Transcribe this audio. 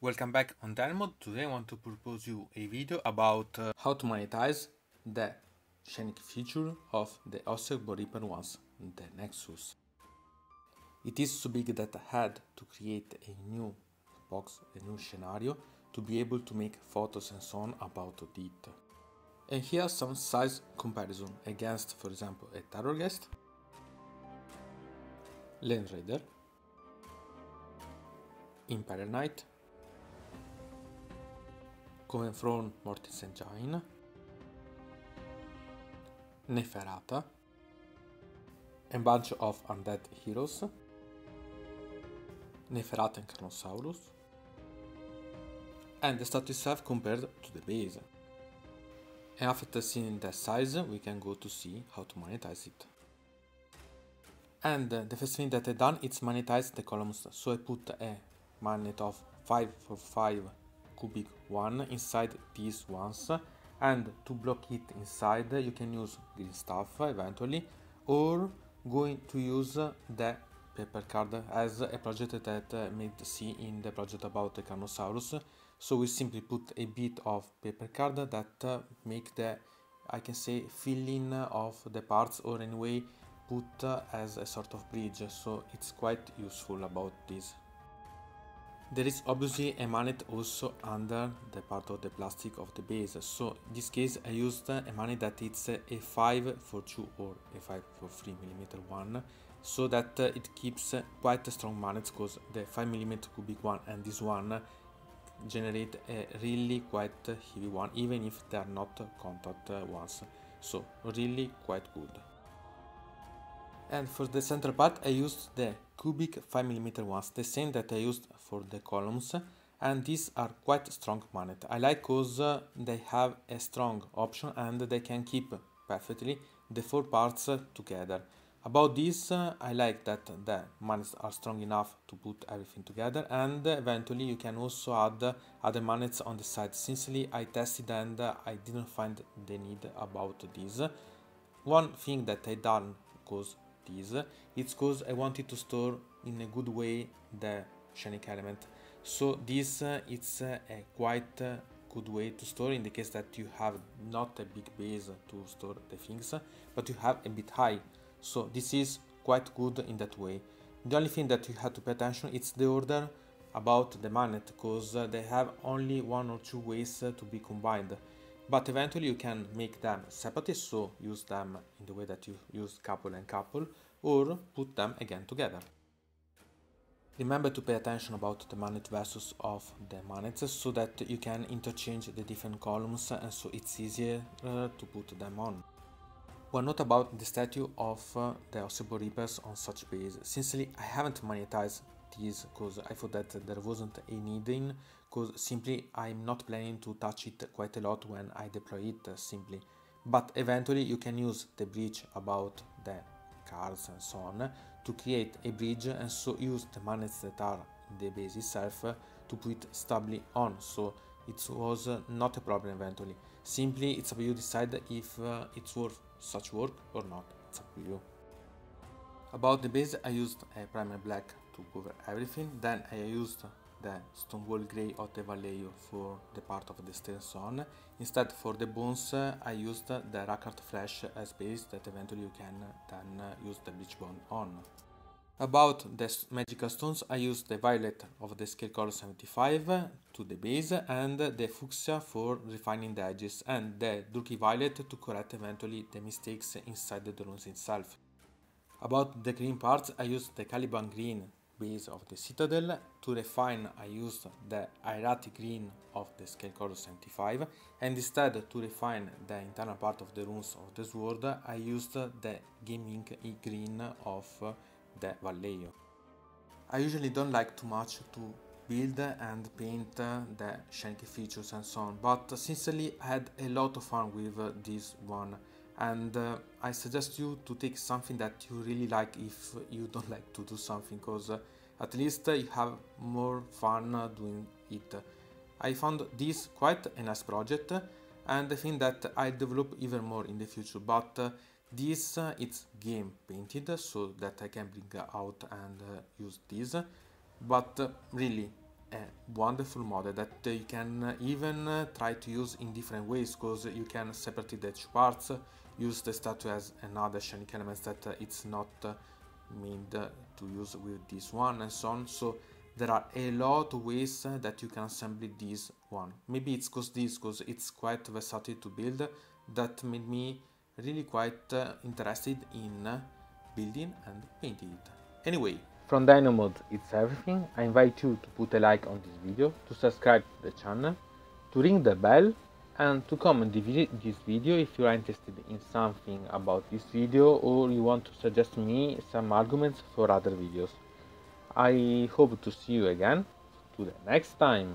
Welcome back on Dynamod. Today I want to propose you a video about how to monetize the Scenic feature of the Ossiarch Bonereapers ones, the Nexus. It is so big that I had to create a new box, a new scenario, to be able to make photos and so on about it. And here some size comparison against, for example, a Terror Guest, Land Raider, Imperial Knight, Come from Mortis Engine, Neferata, a bunch of undead heroes, Neferata and Carnosaurus, and the statue itself compared to the base. And after seeing the size, we can go to see how to monetize it. And the first thing that I done is monetize the columns. So I put a magnet of 5x5 cubic one inside these ones, and to block it inside you can use green stuff eventually, or going to use the paper card as a project that made see in the project about the Carnosaurus. So we simply put a bit of paper card that make the, I can say, filling of the parts, or anyway put as a sort of bridge, so it's quite useful about this. There is obviously a magnet also under the part of the plastic of the base, so in this case I used a magnet that it's a 5x2 or a 5x3mm one, so that it keeps quite a strong magnet, because the 5mm cubic one and this one generate a really quite heavy one, even if they are not contact ones, so really quite good. And for the central part I used the cubic 5mm ones, the same that I used for the columns, and these are quite strong magnet. I like because they have a strong option and they can keep perfectly the four parts together. About this, I like that the magnets are strong enough to put everything together, and eventually you can also add other magnets on the side. Since I tested and I didn't find the need about this. One thing that I done because it's because I wanted to store in a good way the Scenic element. So this it's a quite good way to store in the case that you have not a big base to store the things, but you have a bit high. So this is quite good in that way. The only thing that you have to pay attention is the order about the magnet, because they have only one or two ways to be combined. But eventually you can make them separate, so use them in the way that you use couple and couple, or put them again together. Remember to pay attention about the magnet versus of the magnets, so that you can interchange the different columns, and so it's easier to put them on. One note about the statue of the Ossiarch Bonereapers on such base. Sincerely, I haven't monetized these because I thought that there wasn't a need in, because simply I'm not planning to touch it quite a lot when I deploy it simply. But eventually you can use the bridge about the cards and so on to create a bridge, and so use the magnets that are in the base itself to put stably on, so it was not a problem eventually. Simply it's up to you decide if it's worth such work or not, it's up to you. About the base I used a primer black to cover everything, then I used the Stonewall Grey of the Vallejo for the part of the stairs on. Instead for the bones I used the Rackard Flash as base, that eventually you can then use the bleach bone on. About the magical stones I used the Violet of the Scale Color 75 to the base, and the Fuchsia for refining the edges, and the Durky Violet to correct eventually the mistakes inside the runes itself. About the green parts I used the Caliban Green base of the Citadel. To refine I used the Hieratic Green of the Scale Color 75, and instead to refine the internal part of the runes of the sword I used the Gaming Green of the Vallejo. I usually don't like too much to build and paint the Scenic features and so on, but sincerely I had a lot of fun with this one, and I suggest you to take something that you really like if you don't like to do something, because at least you have more fun doing it. I found this quite a nice project, and I think that I develop even more in the future, but this it's game painted, so that I can bring out and use this, but really a wonderful model that you can even try to use in different ways, because you can separate the two parts, use the statue as another scenic element that it's not made to use with this one, and so on. So there are a lot of ways that you can assemble this one. Maybe it's because it's quite versatile to build, that made me really quite interested in building and painting it. Anyway, from Dino Mode it's everything. I invite you to put a like on this video, to subscribe to the channel, to ring the bell, and to comment this video if you are interested in something about this video, or you want to suggest me some arguments for other videos. I hope to see you again to the next time.